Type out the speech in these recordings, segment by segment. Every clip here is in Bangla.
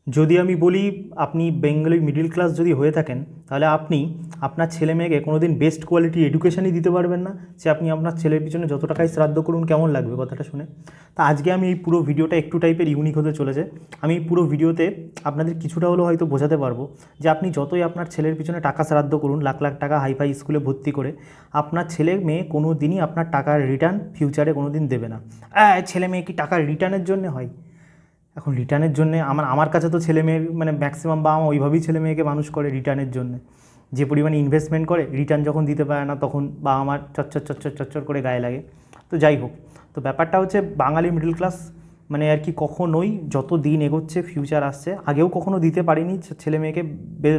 যদি আমি বলি আপনি বেঙ্গলি মিডল ক্লাস যদি হয়ে থাকেন, তাহলে আপনি আপনার ছেলে মেয়েকে কোনোদিন বেস্ট কোয়ালিটি এডুকেশনই দিতে পারবেন না। যে আপনি আপনার ছেলের পিছনে যত টাকাই শ্রাদ্ধ করুন, কেমন লাগবে কথাটা শুনে? তা আজকে আমি এই পুরো ভিডিওটা একটু টাইপের ইউনিক হতে চলেছে। আমি এই পুরো ভিডিওতে আপনাদের কিছুটা হলেও হয়তো বোঝাতে পারবো যে আপনি যতই আপনার ছেলের পিছনে টাকা শ্রাদ্ধ করুন, লাখ লাখ টাকা হাইফাই স্কুলে ভর্তি করে, আপনার ছেলে মেয়ে কোনো দিনই আপনার টাকার রিটার্ন ফিউচারে কোনো দিন দেবে না। ছেলে মেয়ে কি টাকার রিটার্নের জন্য হয়? এখন রিটার্নের জন্যে আমার কাছে তো ছেলে মেয়ে মানে ম্যাক্সিমাম বাবা মা ওইভাবেই ছেলে মেয়েকে মানুষ করে রিটার্নের জন্যে। যে পরিমাণে ইনভেস্টমেন্ট করে, রিটার্ন যখন দিতে পারে না তখন বাবা মার চচ্চর চচ্চর চচ্চর করে গায়ে লাগে। তো যাই হোক, তো ব্যাপারটা হচ্ছে বাঙালি মিডল ক্লাস মানে আর কি কখনোই যত দিন এগোচ্ছে ফিউচার আসছে, আগেও কখনো দিতে পারিনি ছেলে মেয়েকে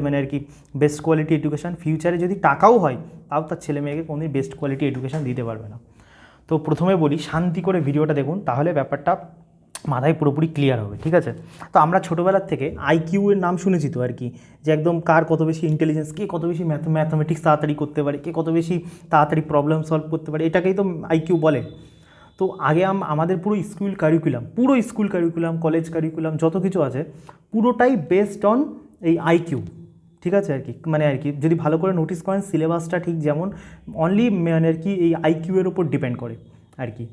মানে আর কি বেস্ট কোয়ালিটি এডুকেশান। ফিউচারে যদি টাকাও হয় তাও তার ছেলে মেয়েকে কোনোদিন বেস্ট কোয়ালিটি এডুকেশান দিতে পারবে না। তো প্রথমে বলি, শান্তি করে ভিডিওটা দেখুন, তাহলে ব্যাপারটা মাথায় পুরোপুরি ক্লিয়ার হবে, ঠিক আছে? তো আমরা ছোটোবেলার থেকে আইকিউ এর নাম শুনেছি তো আর কি, যে একদম কার কত বেশি ইন্টেলিজেন্স, কে কত বেশি ম্যাথমেটিক্স তাড়াতাড়ি করতে পারে, কে কত বেশি তাড়াতাড়ি প্রবলেম সলভ করতে পারে, এটাকেই তো আইকিউ বলে। তো আগে আমাদের পুরো স্কুল কারিকুলাম কলেজ কারিকুলাম যত কিছু আছে পুরোটাই বেসড অন এই আইকিউ, ঠিক আছে? আর কি মানে আর কি যদি ভালো করে নোটিস করেন, সিলেবাসটা ঠিক যেমন অনলি মানে আর কি এই আইকিউ এর উপর ডিপেন্ড করে আর কি।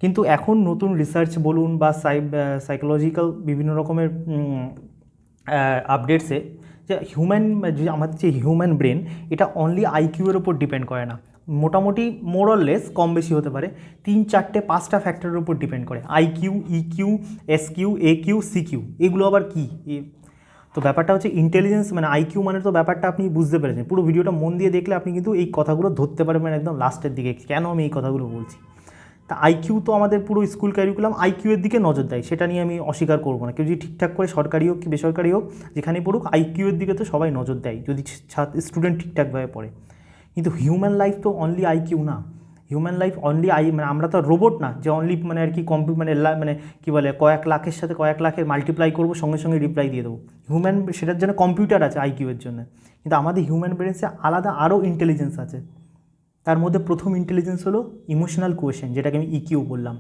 কিন্তু এখন নতুন রিসার্চ বলুন বা সাইকোলজিক্যাল বিভিন্ন রকমের আপডেটসে, যে যে আমাদের যে হিউম্যান ব্রেন, এটা অনলি আইকিউয়ের ওপর ডিপেন্ড করে না। মোটামুটি মোরলেস কম বেশি হতে পারে 3-4-5টা ফ্যাক্টরের উপর ডিপেন্ড করে। IQ, EQ, SQ, AQ, CQ, এগুলো আবার কী? তো ব্যাপারটা হচ্ছে ইন্টেলিজেন্স মানে আইকিউ মানে তো ব্যাপারটা আপনি বুঝতে পেরেছেন। পুরো ভিডিওটা মন দিয়ে দেখলে আপনি কিন্তু এই কথাগুলো ধরতে পারবেন একদম লাস্টের দিকে, কেন আমি এই কথাগুলো বলছি। তা আইকিউ তো আমাদের পুরো স্কুল ক্যারিকুলাম আইকিউয়ের দিকে নজর দেয়, সেটা নিয়ে আমি অস্বীকার করবো না। কেউ যদি ঠিকঠাক করে সরকারি হোক কি বেসরকারি হোক যেখানেই পড়ুক, আইকিউয়ের দিকে তো সবাই নজর দেয় যদি স্টুডেন্ট ঠিকঠাকভাবে পড়ে। কিন্তু হিউম্যান লাইফ তো অনলি আইকিউ না। হিউম্যান লাইফ অনলি মানে আমরা তো রোবট না যে অনলি মানে আর কি মানে কী বলে কয়েক লাখের সাথে কয়েক লাখের মাল্টিপ্লাই করবো, সঙ্গে সঙ্গে রিপ্লাই দিয়ে দেবো। হিউম্যান সেটার জন্য কম্পিউটার আছে আইকিউয়ের জন্য, কিন্তু আমাদের হিউম্যান ব্রেনসে আলাদা আরও ইন্টেলিজেন্স আছে। তার মধ্যে প্রথম ইন্টেলিজেন্স হলো ইমোশনাল কোয়েশ্চেন, যেটাকে আমি ইকিউ বললাম।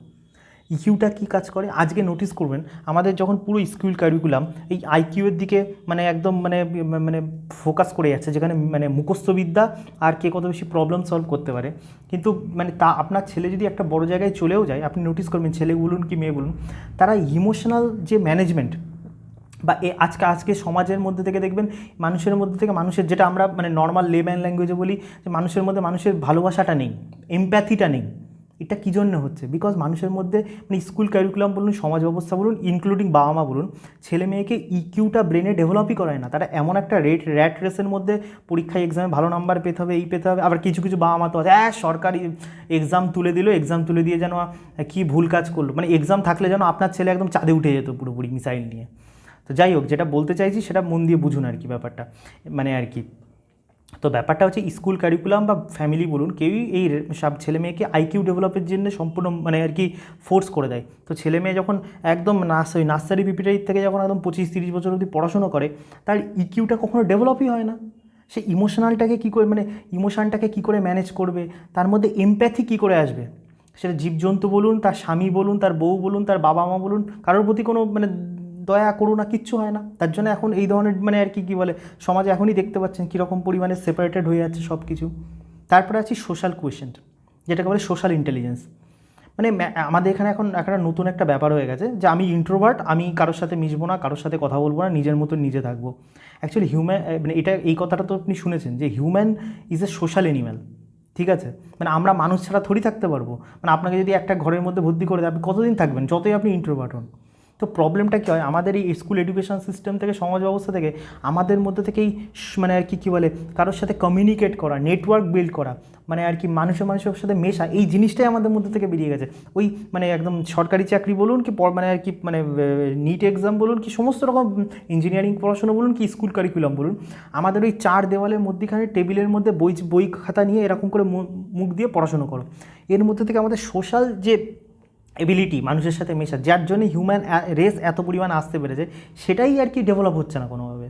ইকিউটা কী কাজ করে আজকে নোটিস করবেন, আমাদের যখন পুরো স্কুল কারিকুলাম এই আইকিউয়ের দিকে মানে একদম মানে মানে ফোকাস করে যাচ্ছে, যেখানে মানে মুখস্থবিদ্যা আর কে কত বেশি প্রবলেম সলভ করতে পারে। কিন্তু মানে তা আপনার ছেলে যদি একটা বড় জায়গায় চলেও যায়, আপনি নোটিস করবেন ছেলে বলুন কি মেয়ে বলুন, তারা ইমোশনাল যে ম্যানেজমেন্ট বা আজকে সমাজের মধ্যে থেকে দেখবেন, মানুষের মধ্যে থেকে মানুষের, যেটা আমরা মানে নর্মাল লেম্যান ল্যাঙ্গুয়েজে বলি যে মানুষের মধ্যে মানুষের ভালোবাসাটা নেই, এমপ্যাথিটা নেই। এটা কী জন্য হচ্ছে? বিকজ মানুষের মধ্যে মানে স্কুল কারিকুলাম বলুন, সমাজ ব্যবস্থা বলুন, ইনক্লুডিং বাবা মা বলুন, ছেলে মেয়েকে ইকিউটা ব্রেনে ডেভেলপই করায় না। তারা এমন একটা র্যাট রেসের মধ্যে পরীক্ষায় এক্সামে ভালো নাম্বার পেতে হবে, এই পেতে হবে। আবার কিছু কিছু বাবা মা তো আছে সরকারি এক্সাম তুলে দিল, এক্সাম তুলে দিয়ে যেন কী ভুল কাজ করলো, মানে এক্সাম থাকলে যেন আপনার ছেলে একদম চাঁদে উঠে যেত পুরোপুরি মিসাইল নিয়ে। তো যাই হোক, যেটা বলতে চাইছি সেটা মন দিয়ে বুঝুন আর কি ব্যাপারটা, মানে আর কি। তো ব্যাপারটা হচ্ছে স্কুল কারিকুলাম বা ফ্যামিলি বলুন, কেউই এই সব ছেলে মেয়েকে আইকিউ ডেভেলপের জন্য সম্পূর্ণ মানে আর কি ফোর্স করে দেয়। তো ছেলে মেয়ে যখন একদম নার্সারি পিপিটারি থেকে যখন একদম 25-30 বছর অবধি পড়াশুনো করে, তার ইকিউটা কখনো ডেভেলপই হয় না। সে ইমোশনালটাকে কী করে মানে ইমোশনটাকে কী করে ম্যানেজ করবে, তার মধ্যে এমপ্যাথি কী করে আসবে? সেটা জীবজন্তু বলুন, তার স্বামী বলুন, তার বউ বলুন, তার বাবা মা বলুন, কারোর প্রতি কোনো মানে দয়া করুণা কিচ্ছু হয় না। তার জন্য এখন এই ধরনের মানে আর কি কী বলে সমাজে এখনই দেখতে পাচ্ছেন কীরকম পরিমাণে সেপারেটেড হয়ে যাচ্ছে সব কিছু। তারপরে আছে সোশ্যাল কোয়েশ্চেন্ট, যেটাকে বলে সোশ্যাল ইন্টেলিজেন্স। মানে আমাদের এখানে এখন একটা নতুন একটা ব্যাপার হয়ে গেছে যে আমি ইন্ট্রোভার্ট, আমি কারোর সাথে মিশবো না, কারোর সাথে কথা বলবো না, নিজের মতো নিজে থাকবো। অ্যাকচুয়ালি মানে এই কথাটা তো আপনি শুনেছেন যে human is a social animal, ঠিক আছে? মানে আমরা মানুষ ছাড়া থোড়ি থাকতে পারবো। মানে আপনাকে যদি একটা ঘরের মধ্যে ভর্তি করে দেয়, আপনি কতদিন থাকবেন যতই আপনি ইন্ট্রোভার্ট হন? তো প্রবলেমটা কী হয়, আমাদের এই স্কুল এডুকেশন সিস্টেম থেকে, সমাজ ব্যবস্থা থেকে, আমাদের মধ্যে থেকেই মানে আর কি কী বলে কারোর সাথে কমিউনিকেট করা, নেটওয়ার্ক বিল্ড করা, মানে আর কি মানুষের সাথে মেশা, এই জিনিসটাই আমাদের মধ্যে থেকে বেরিয়ে গেছে। ওই মানে একদম সরকারি চাকরি বলুন কি মানে আর কি মানে নিট এক্সাম বলুন কি সমস্ত রকম ইঞ্জিনিয়ারিং পড়াশোনা বলুন কি স্কুল কারিকুলাম বলুন, আমাদের ওই 4 দেওয়ালের মধ্যেখানে টেবিলের মধ্যে বই খাতা নিয়ে এরকম করে মুখ দিয়ে পড়াশোনা করো। এর মধ্যে থেকে আমাদের সোশ্যাল যে এবিলিটি, মানুষের সাথে মেশা, যার জন্য হিউম্যান রেস এত পরিমাণ আসতে পেরেছে, সেটাই আর কি ডেভেলপ হচ্ছে না কোনোভাবে।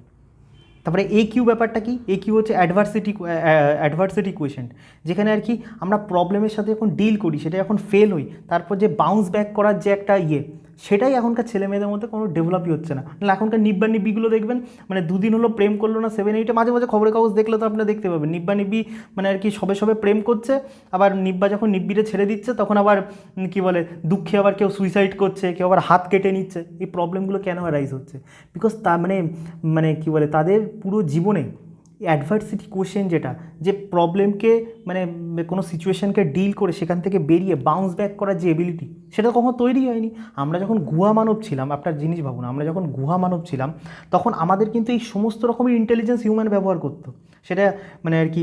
তারপরে কিউ ব্যাপারটা কি? কিউ হচ্ছে অ্যাডভার্সিটি কোয়েশ্চেন্ট, যেখানে আর কি আমরা প্রবলেমের সাথে যখন ডিল করি, সেটা যখন ফেল হই, তারপর যে বাউন্স ব্যাক করার যে একটা সেটাই এখনকার ছেলে মেয়েদের মধ্যে কোনো ডেভেলপই হচ্ছে না। নাহলে এখনকার নিব্বা নিব্বিগুলো দেখবেন, মানে দুদিন হলো প্রেম করলো না 7-8, মাঝে মাঝে খবরের কাগজ দেখলে তো আপনারা দেখতে পাবেন নিব্বা নিব্বি মানে আর কি সবে সবে প্রেম করছে, আবার নিব্বা যখন নিব্বিরে ছেড়ে দিচ্ছে তখন আবার কি বলে দুঃখে আবার কেউ সুইসাইড করছে, কেউ আবার হাত কেটে নিচ্ছে। এই প্রবলেমগুলো কেন অ্যারাইজ হচ্ছে? বিকজ তা মানে কি বলে তাদের পুরো জীবনে অ্যাডভার্সিটি কোশ্চেন যেটা, যে প্রবলেমকে মানে কোনো সিচুয়েশানকে ডিল করে সেখান থেকে বেরিয়ে বাউন্স ব্যাক করার যে এবিলিটি, সেটা কখনো তৈরি হয়নি। আমরা যখন গুহা মানব ছিলাম, আপনার জিনিস ভাবুন, আমরা যখন গুহা মানব ছিলাম তখন আমাদের কিন্তু এই সমস্ত রকমের ইন্টেলিজেন্স হিউম্যান ব্যবহার করতো। সেটা মানে আর কি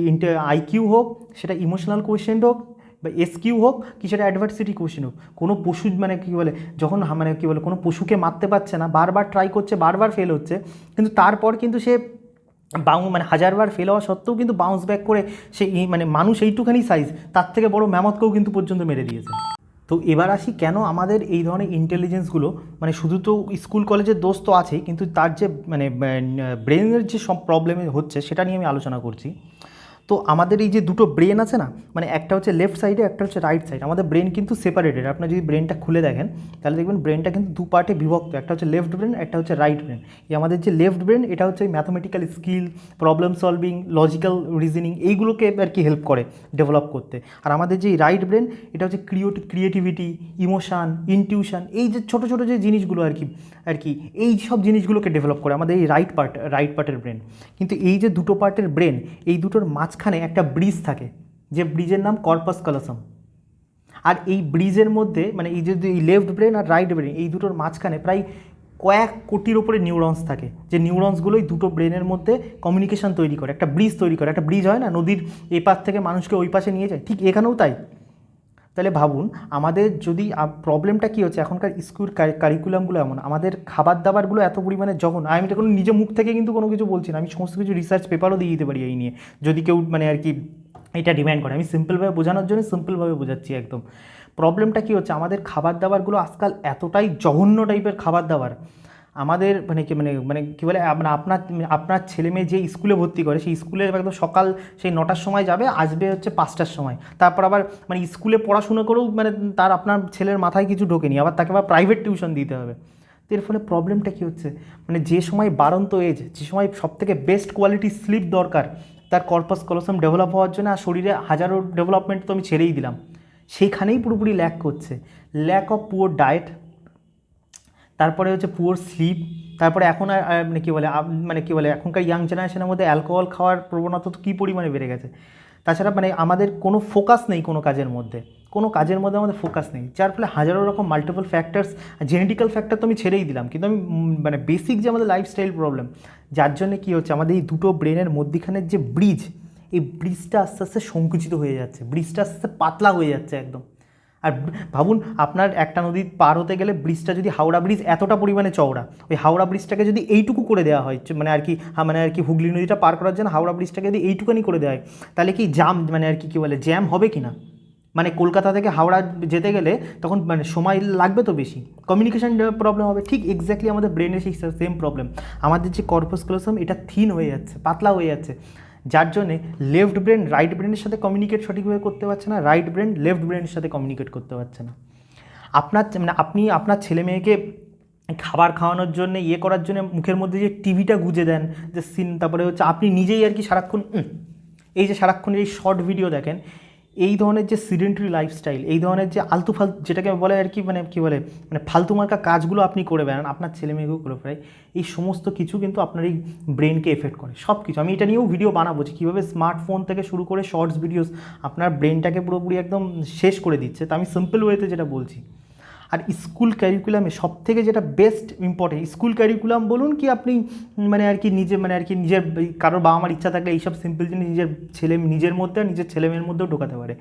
আইকিউ হোক, সেটা ইমোশনাল কোশ্চেন হোক, বা এসকিউ হোক, কি সেটা অ্যাডভার্সিটি কোশ্চেন হোক। কোনো পশু মানে কী বলে যখন মানে কী বলে কোনো পশুকে মারতে পারছে না, বারবার ট্রাই করছে, বারবার ফেল হচ্ছে, কিন্তু তারপর কিন্তু সে মানে হাজারবার ফেল হওয়া সত্ত্বেও কিন্তু বাউন্স ব্যাক করে সে মানে মানুষ এইটুখানি সাইজ, তার থেকে বড় ম্যামথকেও কিন্তু পর্যন্ত মেরে দিয়েছে। তো এবার আসি কেন আমাদের এই ধরনের ইন্টেলিজেন্সগুলো, মানে শুধু তো স্কুল কলেজের দোষ তো আছেই, কিন্তু তার যে মানে ব্রেনের যে সব প্রবলেম হচ্ছে সেটা নিয়ে আমি আলোচনা করছি। তো আমাদের এই যে দুটো ব্রেন আছে না, মানে একটা হচ্ছে লেফট সাইডে, একটা হচ্ছে রাইট সাইড। আমাদের ব্রেন কিন্তু সেপারেটেড। আপনার যদি ব্রেনটা খুলে দেখেন তাহলে দেখবেন ব্রেনটা কিন্তু দু পার্টে বিভক্ত, একটা হচ্ছে লেফট ব্রেন, একটা হচ্ছে রাইট ব্রেন। এই আমাদের যে লেফট ব্রেন এটা হচ্ছে mathematical skill, problem solving, logical reasoning, এইগুলোকে আর কি হেল্প করে ডেভেলপ করতে। আর আমাদের যে রাইট ব্রেন এটা হচ্ছে ক্রিয়েটিভিটি, ইমোশান, ইনটিউশন, এই যে ছোটো ছোটো যে জিনিসগুলো আর কি এই সব জিনিসগুলোকে ডেভেলপ করে আমাদের এই রাইট পার্টের ব্রেন। কিন্তু এই যে দুটো পার্টের ব্রেন, এই দুটোর মাঝখানে একটা ব্রিজ থাকে, যে ব্রিজের নাম কর্পাস ক্যালোসাম। আর এই ব্রিজের মধ্যে মানে এই যে এই লেফট ব্রেন আর রাইট ব্রেন, এই দুটোর মাঝখানে প্রায় কয়েক কোটির ওপরে নিউরনস থাকে, যে নিউরনসগুলোই দুটো ব্রেনের মধ্যে কমিউনিকেশন তৈরি করে, একটা ব্রিজ তৈরি করে। একটা ব্রিজ হয় না, নদীর এপার থেকে মানুষকে ওই পাশে নিয়ে যায়, ঠিক এখানেও তাই। তাহলে ভাবুন আমাদের যদি প্রবলেমটা কী হচ্ছে, এখনকার স্কুল কারিকুলামগুলো এমন, আমাদের খাবার দাবারগুলো এত পরিমাণে জঘন্য। আমি এটা কোনো নিজে মুখ থেকে কিন্তু কোনো কিছু বলছি না, আমি সমস্ত কিছু রিসার্চ পেপারও দিয়ে দিতে পারি এই নিয়ে, যদি কেউ মানে আর কি এটা ডিমান্ড করে। আমি সিম্পলভাবে বোঝানোর জন্য সিম্পলভাবে বোঝাচ্ছি একদম। প্রবলেমটা কী হচ্ছে, আমাদের খাবার দাবারগুলো আজকাল এতটাই জঘন্য টাইপের খাবার দাবার। আমাদের মানে কি কী বলে আপনার ছেলে মেয়ে যে স্কুলে ভর্তি করে, সেই স্কুলে একদম সকাল সেই 9টার সময় যাবে, আসবে হচ্ছে 5টার সময়। তারপর আবার মানে স্কুলে পড়াশোনা করেও মানে তার আপনার ছেলের মাথায় কিছু ঢোকেনি, আবার তাকে আবার প্রাইভেট টিউশন দিতে হবে। তো এর ফলে প্রবলেমটা কী হচ্ছে, মানে যে সময় বাড়ন্ত এজ, যে সময় সবথেকে বেস্ট কোয়ালিটি স্লিপ দরকার তার কর্পাস ক্যালোসাম ডেভেলপ হওয়ার জন্য, আর শরীরে হাজারো ডেভেলপমেন্ট তো আমি ছেড়েই দিলাম, সেইখানেই পুরোপুরি ল্যাক করছে। ল্যাক অফ পুয়ার ডায়েট, তারপরে হচ্ছে পুয়ার স্লিপ, তারপরে এখন মানে কী বলে এখনকার ইয়াং জেনারেশনের মধ্যে অ্যালকোহল খাওয়ার প্রবণতা তো কী পরিমাণে বেড়ে গেছে। তাছাড়া মানে আমাদের কোনো ফোকাস নেই কোনো কাজের মধ্যে আমাদের ফোকাস নেই, যার ফলে হাজারো রকম মাল্টিপল ফ্যাক্টরস, জেনেটিক্যাল ফ্যাক্টর তো আমি ছেড়েই দিলাম, কিন্তু আমি মানে বেসিক যে আমাদের লাইফস্টাইল প্রবলেম, যার জন্যে কী হচ্ছে আমাদের এই দুটো ব্রেনের মধ্যিখানের যে ব্রিজ, এই ব্রিজটা আস্তে আস্তে সংকুচিত হয়ে যাচ্ছে, ব্রিজটা আস্তে আস্তে পাতলা হয়ে যাচ্ছে একদম। আর ভাবুন আপনার একটা নদী পার হতে গেলে ব্রিজটা যদি, হাওড়া ব্রিজ এতটা পরিমাণে চওড়া, ওই হাওড়া ব্রিজটাকে যদি এইটুকু করে দেওয়া হয়, মানে আর কি হুগলি নদীটা পার করার জন্য হাওড়া ব্রিজটাকে যদি এইটুকুনি করে দেওয়া হয়, তাহলে কি মানে আর কি জ্যাম হবে কি না? মানে কলকাতা থেকে হাওড়া যেতে গেলে তখন মানে সময় লাগবে তো বেশি, কমিউনিকেশান প্রবলেম হবে। ঠিক এক্স্যাক্টলি আমাদের ব্রেনের সেই সেম প্রবলেম। আমাদের যে কর্পাস ক্যালোসাম এটা থিন হয়ে যাচ্ছে, পাতলা হয়ে যাচ্ছে, যার জন্যে লেফট ব্রেন রাইট ব্রেনের সাথে কমিউনিকেট সঠিকভাবে করতে পারছে না, রাইট ব্রেন লেফট ব্রেনের সাথে কমিউনিকেট করতে পারছে না। আপনি আপনার ছেলে মেয়েকে খাবার খাওয়ানোর জন্য করার জন্য মুখের মধ্যে যে টিভিটা গুঁজে দেন, যে সিন, তারপরে হচ্ছে আপনি নিজেই আর কি সারাক্ষণ এই যে সারাক্ষণ এই শর্ট ভিডিও দেখেন, এই ধরনের যে সিডেন্টারি লাইফস্টাইল, এই ধরনের যে আলতু ফালতু যেটাকে বলে আর কি মানে ফালতু মার্কা কাজগুলো আপনি করে বেড়ান, আপনার ছেলে মেয়েকেও করে ফেরায়, এই সমস্ত কিছু কিন্তু আপনার এই ব্রেনকে এফেক্ট করে সব কিছু। আমি এটা নিয়েও ভিডিও বানাবো যে কীভাবে স্মার্টফোন থেকে শুরু করে শর্টস ভিডিওস আপনার ব্রেনটাকে পুরোপুরি একদম শেষ করে দিচ্ছে। তো আমি সিম্পল ওয়েতে যেটা বলছি। আর স্কুল ক্যারিকুলামে সবথেকে যেটা বেস্ট ইম্পর্টেন্ট, স্কুল ক্যারিকুলাম বলুন কি আপনি মানে আর কি নিজের কারোর বাবা মার ইচ্ছা থাকলে এইসব সিম্পল জিনিস নিজের মধ্যে আর নিজের ছেলে মেয়ের মধ্যেও ঢোকাতে পারে,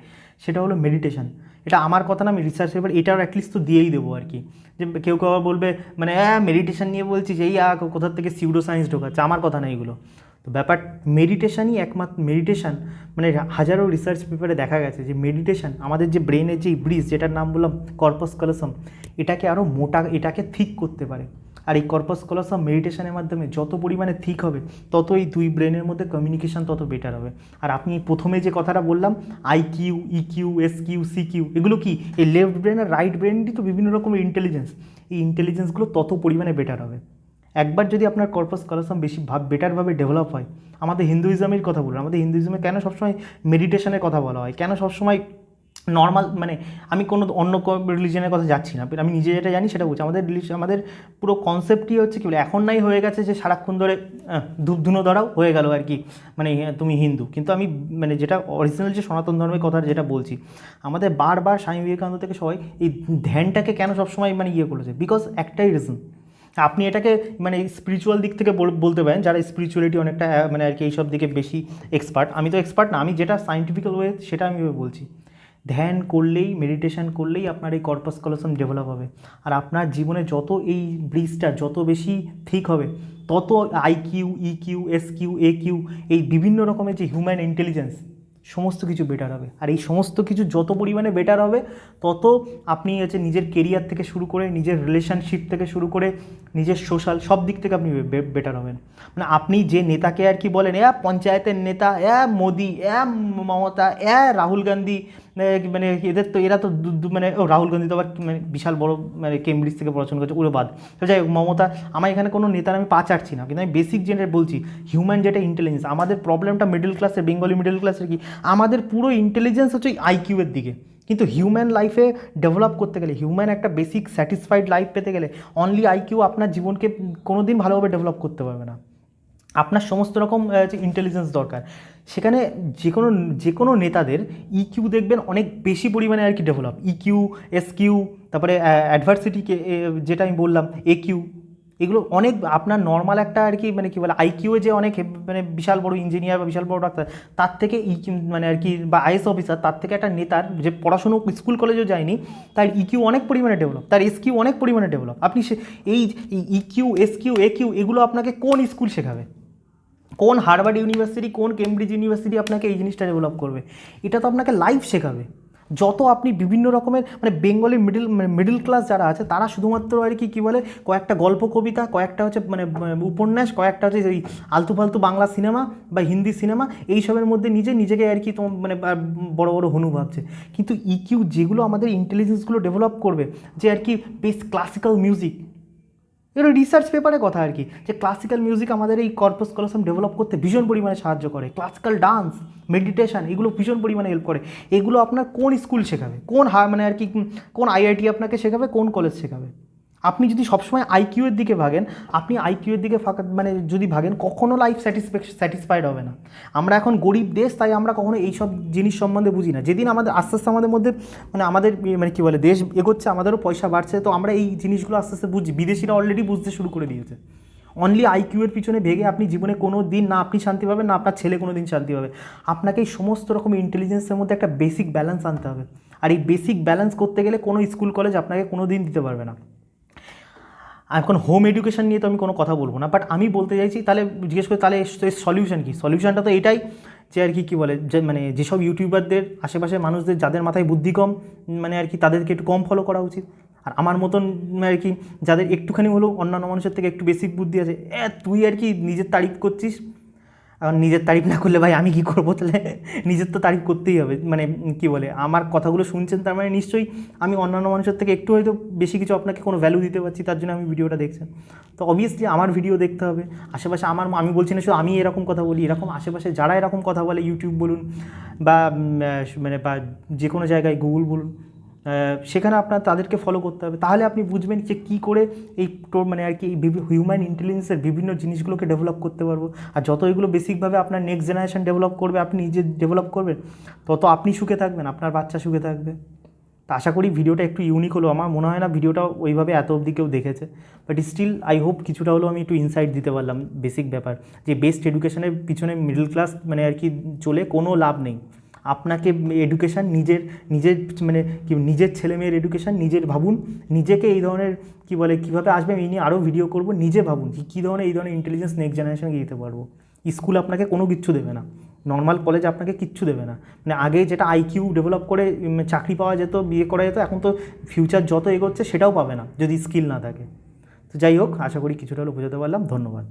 সেটা হলো মেডিটেশন। এটা আমার কথা না, আমি রিসার্চ পেপার এটাও অ্যাটলিস্ট তো দিয়েই দেবো আর কি। যে কেউ আবার বলবে মানে মেডিটেশন নিয়ে বলছি, যেই কোথার থেকে সিউডো সায়েন্স ঢোকাচ্ছে, আমার কথা না এগুলো। তো ব্যাপার মেডিটেশনই একমাত্র, মেডিটেশন মানে হাজারো রিসার্চ পেপারে দেখা গেছে যে মেডিটেশন আমাদের যে ব্রেনের যে ব্রিজ, যেটার নাম বললাম কর্পাস ক্যালোসাম, এটাকে আরও মোটা, এটাকে থিক করতে পারে। আর এই কর্পাস ক্যালোসাম মেডিটেশনের মাধ্যমে যত পরিমাণে থিক হবে তত এই দুই ব্রেনের মধ্যে কমিউনিকেশন তত বেটার হবে। আর আপনি প্রথমে যে কথাটা বললাম আইকিউ, ইকিউ, এসকিউ, সিকিউ, এগুলো কি এই লেফট ব্রেন আর রাইট ব্রেনই তো বিভিন্ন রকমের ইন্টেলিজেন্স, এই ইন্টেলিজেন্সগুলো তত পরিমাণে বেটার হবে। একবার যদি আপনার কর্পাস ক্যালোসাম বেশি বেটারভাবে ডেভেলপ হয়, আমাদের হিন্দুইজমের কথা বলুন, আমাদের হিন্দুইজমে কেন সবসময় মেডিটেশনের কথা বলা হয়, কেন সবসময় নর্মাল, মানে আমি কোনো অন্য রিলিজনের কথা যাচ্ছি না, আমি নিজে যেটা জানি সেটা বলছি। আমাদের পুরো কনসেপ্টই হচ্ছে কি বলে, এখন নাই হয়ে গেছে যে সারাক্ষণ ধরে ধূপ ধুনো ধরাও হয়ে গেল আর কি, মানে তুমি হিন্দু। কিন্তু আমি মানে যেটা অরিজিনাল যে সনাতন ধর্মের কথা যেটা বলছি, আমাদের বারবার স্বামী বিবেকানন্দ থেকে সবাই এই ধ্যানটাকে কেন সবসময় মানে করেছে, বিকজ একটাই রিজন, আপনি এটাকে মানে স্পিরিচুয়াল দিক থেকে বলতে পারেন, যারা স্পিরিচুয়ালিটি অনেকটা মানে আর কি এইসব দিকে বেশি এক্সপার্ট। আমি তো এক্সপার্ট না, আমি যেটা সায়েন্টিফিক্যাল ওয়ে সেটা আমি বলছি। ধ্যান করলেই, মেডিটেশন করলেই আপনার এই কর্পাস ক্যালোসাম ডেভেলপ হবে। আর আপনার জীবনে যত এই ব্রিজটা যত বেশি ঠিক হবে, তত আইকিউ, ইকিউ, এসকিউ, একিউ, এই বিভিন্ন রকমের যে হিউম্যান ইন্টেলিজেন্স সমস্ত কিছু বেটার হবে। আর এই সমস্ত কিছু যত পরিমাণে বেটার হবে, তত আপনি হচ্ছে নিজের কেরিয়ার থেকে শুরু করে, নিজের রিলেশনশিপ থেকে শুরু করে, নিজের সোশ্যাল সব দিক থেকে আপনি বেটার হবেন। মানে আপনি যে নেতাকে আর কি বলেন, পঞ্চায়েতের নেতা, মোদি, মমতা, রাহুল গান্ধী, মানে এদের তো এরা তো মানে রাহুল গান্ধী তো আবার মানে বিশাল বড় মানে কেমব্রিজ থেকে পড়াশোনা করছে, ওরে বাদ। তো যাই হোক, মমতা, আমার এখানে কোনো নেতার আমি পা চাটছি না, কিন্তু আমি বেসিক যেটা বলছি, হিউম্যান যেটা ইন্টেলিজেন্স, আমাদের প্রবলেমটা মিডল ক্লাসের, বেঙ্গলি মিডল ক্লাসের কি, আমাদের পুরো ইন্টেলিজেন্স হচ্ছে আইকিউয়ের দিকে। কিন্তু হিউম্যান লাইফে ডেভেলপ করতে গেলে, হিউম্যান একটা বেসিক স্যাটিসফাইড লাইফ পেতে গেলে, অনলি আইকিউ আপনার জীবনকে কোনো দিন ভালোভাবে ডেভেলপ করতে পারবে না। আপনার সমস্ত রকম ইন্টেলিজেন্স দরকার। সেখানে যে কোনো নেতাদের ইকিউ দেখবেন অনেক বেশি পরিমাণে আর কি ডেভেলপ, ইকিউ, এসকিউ, তারপরে অ্যাডভার্সিটিকে যেটা আমি বললাম একিউ, এগুলো অনেক আপনার নর্মাল একটা আর কি মানে কী বলে আইকিউ যে অনেক মানে বিশাল বড় ইঞ্জিনিয়ার বা বিশাল বড় ডাক্তার, তার থেকে মানে আর কি বা আইএস অফিসার, তার থেকে একটা নেতার যে পড়াশুনো স্কুল কলেজেও যায়নি, তার ইকিউ অনেক পরিমাণে ডেভেলপ, তার এসকিউ অনেক পরিমাণে ডেভেলপ। আপনি এই ইকিউ, এসকিউ, একিউ এগুলো আপনাকে কোন স্কুল শেখাবে, কোন হার্ভার্ড ইউনিভার্সিটি, কোন কেমব্রিজ ইউনিভার্সিটি আপনাকে এই জিনিসটা ডেভেলপ করবে? এটা তো আপনাকে লাইফ শেখাবে। যত আপনি বিভিন্ন রকমের মানে বেঙ্গলি মিডল ক্লাস যারা আছে, তারা শুধুমাত্র আর কি বলে কয়েকটা গল্প কবিতা, কয়েকটা হচ্ছে মানে উপন্যাস, কয়েকটা হচ্ছে এই আলতু ফালতু বাংলা সিনেমা বা হিন্দি সিনেমা, এইসবের মধ্যে নিজেকে আর কি মানে বড় বড় হনু ভাবছে। কিন্তু ইকিউ যেগুলো আমাদের ইন্টেলিজেন্সগুলো ডেভেলপ করবে, যে আর কি বেশ ক্লাসিক্যাল মিউজিক, এগুলো রিসার্চ পেপারে কথা আর কি, যে ক্লাসিক্যাল মিউজিক আমাদের এই কর্পাস ক্যালোসাম ডেভেলপ করতে ভীষণ পরিমাণে সাহায্য করে, ক্লাসিক্যাল ডান্স, মেডিটেশন, এগুলো ভীষণ পরিমাণে হেল্প করে। এগুলো আপনার কোন স্কুল শেখাবে, কোন মানে আর কি কোন আইআইটি আপনাকে শেখাবে, কোন কলেজ শেখাবে? আপনি যদি সবসময় আইকিউয়ের দিকে ভাগেন, আপনি আইকিউয়ের দিকে মানে যদি ভাগেন, কখনো লাইফ স্যাটিসফাইড হবে না। আমরা এখন গরিব দেশ, তাই আমরা কখনো এইসব জিনিস সম্বন্ধে বুঝি না। যেদিন আমাদের আস্তে আস্তে আমাদের মধ্যে মানে আমাদের মানে কী বলে দেশ এগোচ্ছে, আমাদেরও পয়সা বাড়ছে, তো আমরা এই জিনিসগুলো আস্তে আস্তে বুঝছি। বিদেশিরা অলরেডি বুঝতে শুরু করে দিয়েছে। অনলি আইকিউয়ের পিছনে ভেগে আপনি জীবনে কোনো দিন না আপনি শান্তি পাবেন, না আপনার ছেলে কোনো দিন শান্তি পাবে। আপনাকে এই সমস্ত রকম ইন্টেলিজেন্সের মধ্যে একটা বেসিক ব্যালেন্স আনতে হবে। আর এই বেসিক ব্যালেন্স করতে গেলে কোনো স্কুল কলেজ আপনাকে কোনো দিন দিতে পারবে না। এখন হোম এডুকেশন নিয়ে তো আমি কোনো কথা বলবো না, বাট আমি বলতে চাইছি, তাহলে জিজ্ঞেস করি তাহলে সলিউশন কী? সলিউশনটা তো এটাই যে আর কি বলে, যে মানে যেসব ইউটিউবারদের আশেপাশের মানুষদের যাদের মাথায় বুদ্ধি কম, মানে আর কি তাদেরকে একটু কম ফলো করা উচিত। আর আমার মতন আর কি যাদের একটুখানি হলেও অন্যান্য মানুষের থেকে একটু বেসিক বুদ্ধি আছে, তুই আর কি নিজের তারিফ করছিস, এখন নিজের তারিফ না করলে ভাই আমি কী করবো? তাহলে নিজের তো তারিফ করতেই হবে। মানে কী বলে, আমার কথাগুলো শুনছেন, তার মানে নিশ্চয়ই আমি অন্যান্য মানুষের থেকে একটু হয়তো বেশি কিছু আপনাকে কোনো ভ্যালু দিতে পারছি, তার জন্য আমি ভিডিওটা দেখছেন। তো অবভিয়াসলি আমার ভিডিও দেখতে হবে। আশেপাশে আমি বলছি না শুধু আমি এরকম কথা বলি, এরকম আশেপাশে যারা এরকম কথা বলে, ইউটিউব বলুন বা মানে বা যে কোনো জায়গায় গুগল বলুন, সেখানে আপনার তাদেরকে ফলো করতে হবে। তাহলে আপনি বুঝবেন যে কী করে এই মানে আর কি হিউম্যান ইন্টেলিজেন্সের বিভিন্ন জিনিসগুলোকে ডেভেলপ করতে পারবো। আর যত এগুলো বেসিকভাবে আপনার নেক্সট জেনারেশন ডেভেলপ করবে, আপনি নিজে ডেভেলপ করবেন, তত আপনি সুখে থাকবেন, আপনার বাচ্চা সুখে থাকবে। তো আশা করি ভিডিওটা একটু ইউনিক হলো। আমার মনে হয় না ভিডিওটা ওইভাবে এত অবধি কেউ দেখেছে, বাট স্টিল আই হোপ কিছুটা হলেও আমি একটু ইনসাইট দিতে পারলাম বেসিক ব্যাপার, যে বেস্ট এডুকেশনের পিছনে মিডল ক্লাস মানে আর কি চলে কোনো লাভ নেই। আপনাকে এডুকেশান নিজের মানে কি নিজের ছেলেমেয়ের এডুকেশান নিজের ভাবুন, নিজেকে এই ধরনের কী বলে কীভাবে আসবে এই নিয়ে আরও ভিডিও করব। নিজে ভাবুন কী ধরনের এই ধরনের ইন্টেলিজেন্স নেক্সট জেনারেশনকে দিতে পারবো। স্কুল আপনাকে কোনো কিচ্ছু দেবে না, নর্মাল কলেজ আপনাকে কিচ্ছু দেবে না। মানে আগে যেটা আইকিউ ডেভেলপ করে চাকরি পাওয়া যেত, বিয়ে করা যেত, এখন তো ফিউচার যত এগোচ্ছে সেটাও পাবে না যদি স্কিল না থাকে। তো যাই হোক, আশা করি কিছুটা হলেও বোঝাতে পারলাম। ধন্যবাদ।